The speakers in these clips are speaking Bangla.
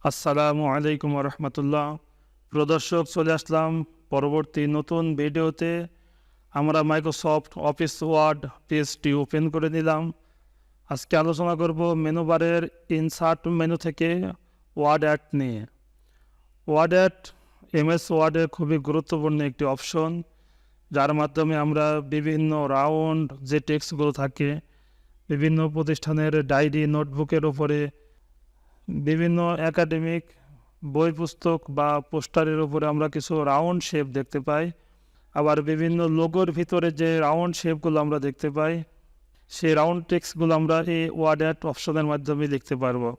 আসসালামু আলাইকুম রহমতুল্লাহ। প্রদর্শক চলে আসলাম পরবর্তী নতুন ভিডিওতে। আমরা মাইক্রোসফট অফিস ওয়ার্ড পেজটি ওপেন করে নিলাম। আজকে আলোচনা করব মেনু বারের ইনসার্ট মেনু থেকে ওয়ার্ড অ্যাট নিয়ে। ওয়ার্ড অ্যাট এমএস ওয়ার্ডের খুবই গুরুত্বপূর্ণ একটি অপশন, যার মাধ্যমে আমরা বিভিন্ন রাউন্ড যে টেক্সটগুলো থাকে বিভিন্ন প্রতিষ্ঠানের ডায়েরি নোটবুকের উপরে, বিভিন্ন একাডেমিক বই পুস্তক বা পোস্টারের উপরে আমরা কিছু রাউন্ড শেপ দেখতে পাই। আবার বিভিন্ন লোগোর ভিতরে যে রাউন্ড শেপগুলো আমরা দেখতে পাই, সেই রাউন্ড টেক্সটগুলো আমরা এই ওয়ার্ড অ্যাট অপশনের মাধ্যমে লিখতে পারবো।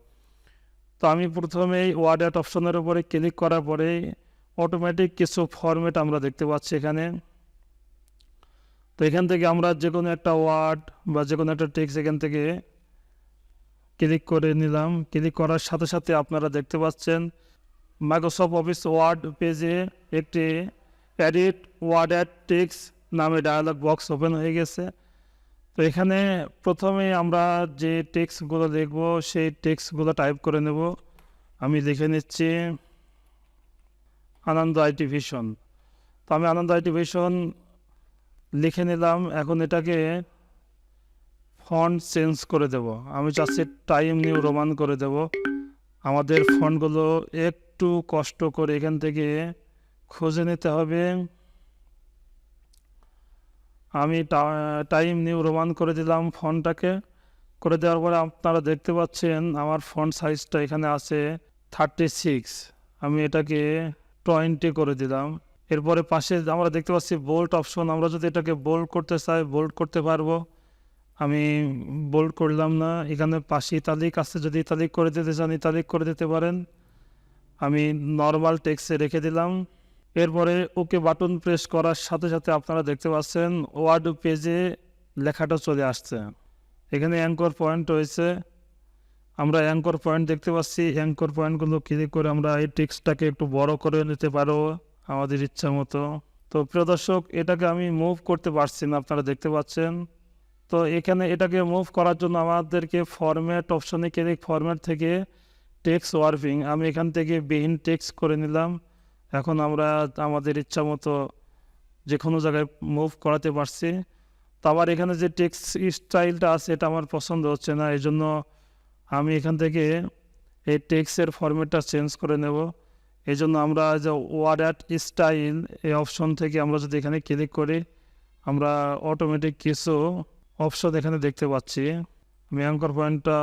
তো আমি প্রথমেই ওয়ার্ড অ্যাট অপশনের উপরে ক্লিক করার পরে অটোমেটিক কিছু ফরম্যাট আমরা দেখতে পাচ্ছি এখানে। তো এখান থেকে আমরা যে কোনো একটা ওয়ার্ড বা যে কোনো একটা টেক্সট এখান থেকে ক্লিক করে নিলাম। ক্লিক করার সাথে সাথে আপনারা দেখতে পাচ্ছেন মাইক্রোসফট অফিস ওয়ার্ড পেজে একটি এডিট ওয়ার্ড অ্যাট টেক্সট নামে ডায়ালগ বক্স ওপেন হয়ে গেছে। তো এখানে প্রথমে আমরা যে টেক্সটগুলো দেখব সেই টেক্সটগুলো টাইপ করে নেব। আমি লিখে নিচ্ছি আনন্দ আইটি ভিশন। তো আমি আনন্দ আইটি ভিশন লিখে নিলাম। এখন এটাকে ফন্ট চেঞ্জ করে দেব। আমি চাচ্ছি টাইম নিউ রোমান করে দেব। আমাদের ফন্টগুলো একটু কষ্ট করে এখান থেকে খুঁজে নিতে হবে। আমি টাইম নিউ রোমান করে দিলাম ফন্টটাকে। করে দেওয়ার পরে আপনারা দেখতে পাচ্ছেন আমার ফন্ট সাইজটা এখানে আছে 36। আমি এটাকে 20 করে দিলাম। এরপরে পাশে আমরা দেখতে পাচ্ছি বোল্ড অপশন। আমরা যদি এটাকে বোল্ড করতে চাই বোল্ড করতে পারবো। আমি বোল্ড করলাম না। এখানে পাশে ইতালিক আছে, যদি ইতালিক করে দিতে চান ইতালিক করে দিতে পারেন। আমি নর্মাল টেক্সটে রেখে দিলাম। এরপরে ওকে বাটন প্রেস করার সাথে সাথে আপনারা দেখতে পাচ্ছেন ওয়ার্ড পেজে লেখাটা চলে আসছে। এখানে অ্যাঙ্কর পয়েন্ট রয়েছে। আমরা অ্যাঙ্কর পয়েন্ট দেখতে পাচ্ছি। অ্যাঙ্কর পয়েন্টগুলো ক্লিক করে আমরা এই টেক্সটটাকে একটু বড় করে নিতে পারবো আমাদের ইচ্ছা মতো। তো প্রিয় দর্শক, এটাকে আমি মুভ করতে পারছি না, আপনারা দেখতে পাচ্ছেন। তো এখানে এটাকে মুভ করার জন্য আমাদেরকে ফরম্যাট অপশনে ক্লিক, ফরম্যাট থেকে টেক্সট ওয়ার্পিং, আমি এখান থেকে বিহীন টেক্সট করে নিলাম। এখন আমরা আমাদের ইচ্ছা মতো যে কোনো জায়গায় মুভ করাতে পারছি। তো আবার এখানে যে টেক্সট স্টাইলটা আছে এটা আমার পছন্দ হচ্ছে না, এই জন্য আমি এখান থেকে এই টেক্সটের ফরম্যাটটা চেঞ্জ করে নেব। এই জন্য আমরা যে ওয়ার্ড অ্যাট স্টাইল এই অপশন থেকে আমরা যদি এখানে ক্লিক করি, আমরা অটোমেটিক কিছু অপশন এখানে দেখতে পাচ্ছি। আমি অ্যাঙ্কর পয়েন্টটা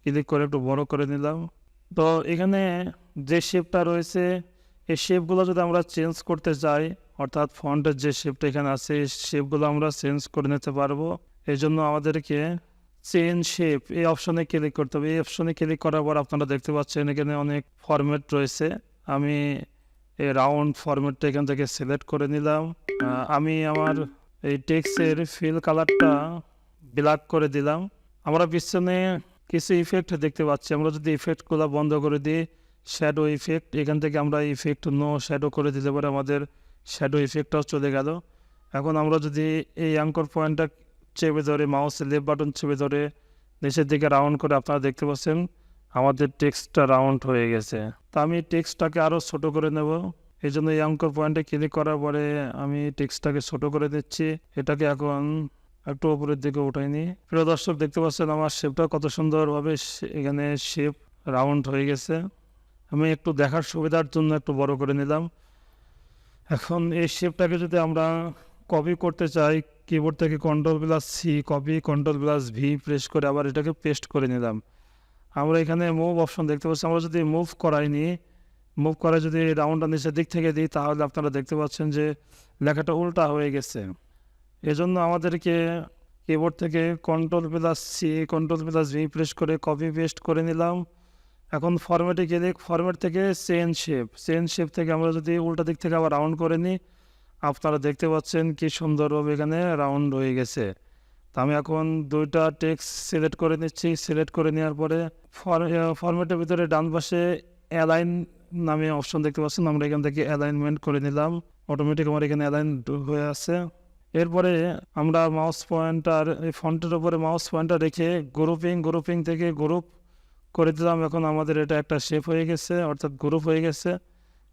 ক্লিক করে একটু বড় করে নিলাম। তো এখানে যে শেপটা রয়েছে এই শেপগুলো যদি আমরা চেঞ্জ করতে চাই, অর্থাৎ ফন্টের যে শেপটা এখানে আছে এই শেপগুলো আমরা চেঞ্জ করে নিতে পারবো। এই জন্য আমাদেরকে চেঞ্জ শেপ এই অপশনে ক্লিক করতে হবে। এই অপশনে ক্লিক করার পর আপনারা দেখতে পাচ্ছেন এখানে অনেক ফরম্যাট রয়েছে। আমি এই রাউন্ড ফরম্যাটটা এখান থেকে সিলেক্ট করে নিলাম। আমি আমার এই টেক্সটের ফিল কালারটা ব্ল্যাক করে দিলাম। আমরা পিছনে কিছু ইফেক্ট দেখতে পাচ্ছি। আমরা যদি ইফেক্টগুলো বন্ধ করে দিই, শ্যাডো ইফেক্ট, এখান থেকে আমরা ইফেক্ট নো শ্যাডো করে দিলে পরে আমাদের শ্যাডো ইফেক্টটাও চলে গেল। এখন আমরা যদি এই অ্যাঙ্কর পয়েন্টটা চেপে ধরে মাউসের লেফট বাটন চেপে ধরে নিচের দিকে রাউন্ড করে আপনারা দেখতে পাচ্ছেন আমাদের টেক্সটটা রাউন্ড হয়ে গেছে। তা আমি টেক্সটটাকে আরও ছোট করে নেব। এই জন্য এই অ্যাঙ্কর পয়েন্টে ক্লিক করার পরে আমি টেক্সটটাকে ছোট করে দিচ্ছি। এটাকে এখন একটু উপরের দিকে উঠাইনি। প্রিয় দর্শক, দেখতে পাচ্ছেন আমার শেপটা কত সুন্দরভাবে এখানে শেপ রাউন্ড হয়ে গেছে। আমি একটু দেখার সুবিধার জন্য একটু বড় করে নিলাম। এখন এই শেপটাকে যদি আমরা কপি করতে চাই, কিবোর্ড থেকে Ctrl+C কপি, Ctrl+V প্রেস করে আবার এটাকে পেস্ট করে নিলাম। আমরা এখানে মুভ অপশন দেখতে পাচ্ছি। আমরা যদি মুভ করাইনি, মুভ করে যদি রাউন্ডটা নিচের দিক থেকে দিই, তাহলে আপনারা দেখতে পাচ্ছেন যে লেখাটা উল্টা হয়ে গেছে। এজন্য আমাদেরকে কিবোর্ড থেকে Ctrl+C Ctrl+V প্রেস করে কপি পেস্ট করে নিলাম। এখন ফরম্যাটে গেলে ফরম্যাট থেকে চেঞ্জ শেপ থেকে আমরা যদি উল্টা দিক থেকে আবার রাউন্ড করে নিই, আপনারা দেখতে পাচ্ছেন কি সুন্দরভাবে এখানে রাউন্ড হয়ে গেছে। তো আমি এখন দুইটা টেক্সট সিলেক্ট করে নিচ্ছি। সিলেক্ট করে নেওয়ার পরে ফরম্যাটের ভিতরে ডান পাশে অ্যালাইন নামে অপশন দেখতে পাচ্ছেন। আমরা এখান থেকে অ্যালাইনমেন্ট করে নিলাম। অটোমেটিক আমার এখানে অ্যালাইন হয়ে আছে। এরপরে আমরা মাউস পয়েন্টার এই ফন্টের উপরে মাউস পয়েন্টার রেখে গ্রুপিং থেকে গ্রুপ করে দিলাম। এখন আমাদের এটা একটা শেপ হয়ে গেছে, অর্থাৎ গ্রুপ হয়ে গেছে।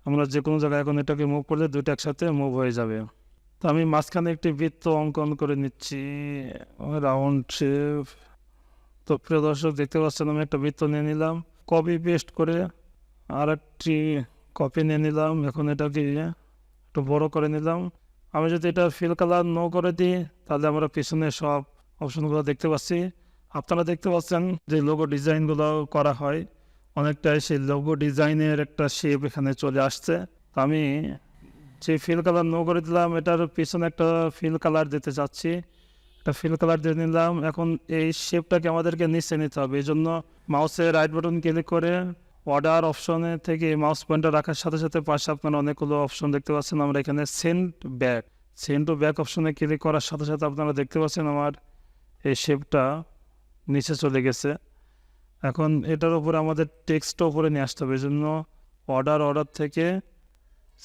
আমরা যে কোনো জায়গায় এখন এটাকে মুভ করলে দুইটা একসাথে মুভ হয়ে যাবে। তো আমি মাঝখানে একটি বৃত্ত অঙ্কন করে নিচ্ছি, রাউন্ড শেপ। তো প্রিয় দর্শক দেখতে পাচ্ছেন আমি একটা বৃত্ত নিয়ে নিলাম, কপি পেস্ট করে আর একটি কপি নিয়ে নিলাম। এখন এটাকে একটু বড় করে নিলাম। আমি যদি এটা ফিল কালার নো করে দিই তাহলে আমরা পিছনে সব অপশনগুলো দেখতে পাচ্ছি। আপনারা দেখতে পাচ্ছেন যে লোগো ডিজাইনগুলো করা হয়, অনেকটাই সেই লোগো ডিজাইনের একটা শেপ এখানে চলে আসছে। তো আমি যে ফিল কালার নো করে দিলাম এটার পিছনে একটা ফিল কালার দিতে চাচ্ছি, একটা ফিল কালার দিয়ে নিলাম। এখন এই শেপটাকে আমাদেরকে নিচে নিতে হবে, এই জন্য মাউসের রাইট বাটন ক্লিক করে অর্ডার অপশনে থেকে মাউস পয়েন্টার রাখার সাথে সাথে পাশে আপনারা অনেকগুলো অপশন দেখতে পাচ্ছেন। আমরা এখানে সেন্ড টু ব্যাক অপশনে ক্লিক করার সাথে সাথে আপনারা দেখতে পাচ্ছেন আমার এই শেপটা নিচে চলে গেছে। এখন এটার উপরে আমাদের টেক্সটটা উপরে নিয়ে আসতে হবে, এই জন্য অর্ডার থেকে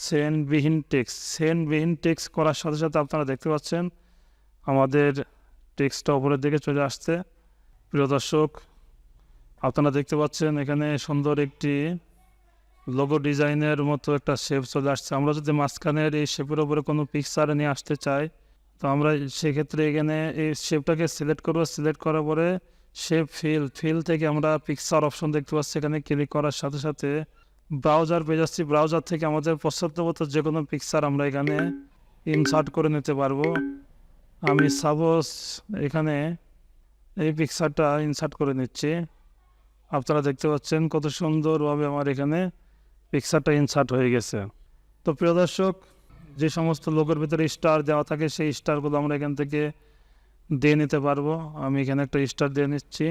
সেন্ড টেক্সট করার সাথে সাথে আপনারা দেখতে পাচ্ছেন আমাদের টেক্সটটা উপরের দিকে চলে আসছে। প্রিয় দর্শক আপনারা দেখতে পাচ্ছেন এখানে সুন্দর একটি লোগো ডিজাইনের মতো একটা শেপ চলে আসছে। আমরা যদি মাঝখানের এই শেপের উপরে কোনো পিকচার নিয়ে আসতে চাই তো আমরা সেক্ষেত্রে এখানে এই শেপটাকে সিলেক্ট করবো। সিলেক্ট করার পরে শেপ ফিল থেকে আমরা পিকচার অপশন দেখতে পাচ্ছি, এখানে ক্লিক করার সাথে সাথে ব্রাউজার পেয়ে যাচ্ছি। ব্রাউজার থেকে আমাদের পছন্দমতো যে কোনো পিকচার আমরা এখানে ইনসার্ট করে নিতে পারবো। আমি সাপোজ এখানে এই পিকচারটা ইনসার্ট করে নিচ্ছি। আপনারা দেখতে পাচ্ছেন কত সুন্দরভাবে আমার এখানে পিকচারটা ইনসার্ট হয়ে গেছে। তো প্রিয় দর্শক যে সমস্ত লোগোর ভিতরে স্টার দেওয়া থাকে সেই স্টারগুলো আমরা এখান থেকে দিয়ে নিতে পারবো। আমি এখানে একটা স্টার দিয়ে নিচ্ছি,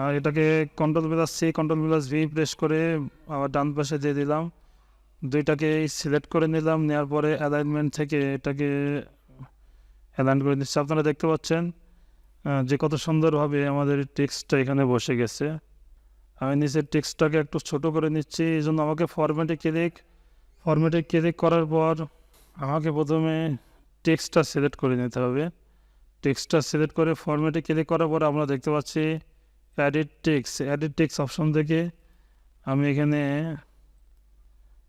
আর এটাকে কন্ট্রোল+C, প্রেস করে আবার ডান পাশে দিয়ে দিলাম। দুইটাকে সিলেক্ট করে নিলাম, নেওয়ার পরে অ্যালাইনমেন্ট থেকে এটাকে অ্যালাইন করে নিচ্ছি। আপনারা দেখতে পাচ্ছেন যে কত সুন্দরভাবে আমাদের টেক্সটটা এখানে বসে গেছে। আমি নিচের টেক্সটটাকে একটু ছোট করে নিচ্ছি, এই জন্য আমাকে ফরম্যাটে ক্লিক করার পর আমাকে প্রথমে টেক্সটটা সিলেক্ট করে নিতে হবে। টেক্সটটা সিলেক্ট করে ফরম্যাটে ক্লিক করার পর আমরা দেখতে পাচ্ছি এডিট টেক্সট অপশন থেকে আমি এখানে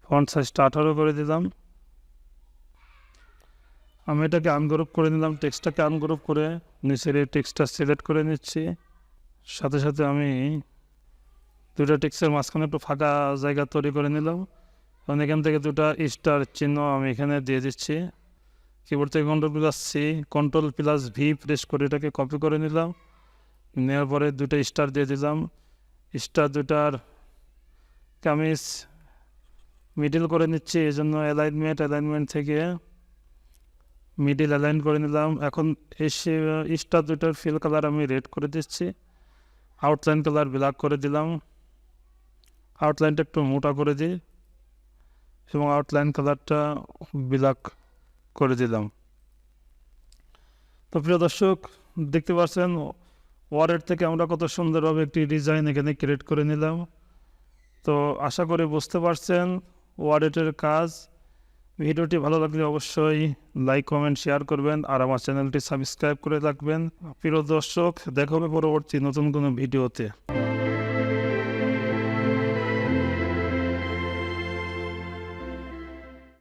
ফন্ট সাইজটা 18 করে দিলাম। আমি এটাকে আনগ্রুপ করে নিলাম, টেক্সটটাকে আনগ্রুপ করে নিচের এই টেক্সটটা সিলেক্ট করে নিচ্ছি। সাথে সাথে আমি দুটো টেক্সটের মাঝখানে একটু ফাঁকা জায়গা তৈরি করে নিলাম। কারণ এখান থেকে দুটো স্টার চিহ্ন আমি এখানে দিয়ে দিচ্ছি। কিবোর্ড থেকে কন্ট্রোল+V প্রেস করে এটাকে কপি করে নিলাম। নেওয়ার পরে দুটো স্টার দিয়ে দিলাম। স্টার দুটার আমি মিডিল করে নিচ্ছি, এই জন্য অ্যালাইনমেন্ট থেকে মিডিল অ্যালাইন করে নিলাম। এখন এই স্টার দুটার ফিল কালার আমি রেড করে দিচ্ছি, আউটলাইন কালার ব্ল্যাক করে দিলাম। আউটলাইনটা একটু মোটা করে দিই এবং আউটলাইন কালারটা ব্ল্যাক করে দিলাম। তো প্রিয় দর্শক দেখতে পাচ্ছেন ওয়ার্ড থেকে আমরা কত সুন্দরভাবে একটি ডিজাইন এখানে ক্রিয়েট করে নিলাম। তো আশা করি বুঝতে পারছেন ওয়ার্ডের কাজ। ভিডিওটি ভালো লাগলে অবশ্যই লাইক কমেন্ট শেয়ার করবেন আর আমার চ্যানেলটি সাবস্ক্রাইব করে রাখবেন। প্রিয় দর্শক দেখা হবে পরবর্তী নতুন কোনো ভিডিওতে।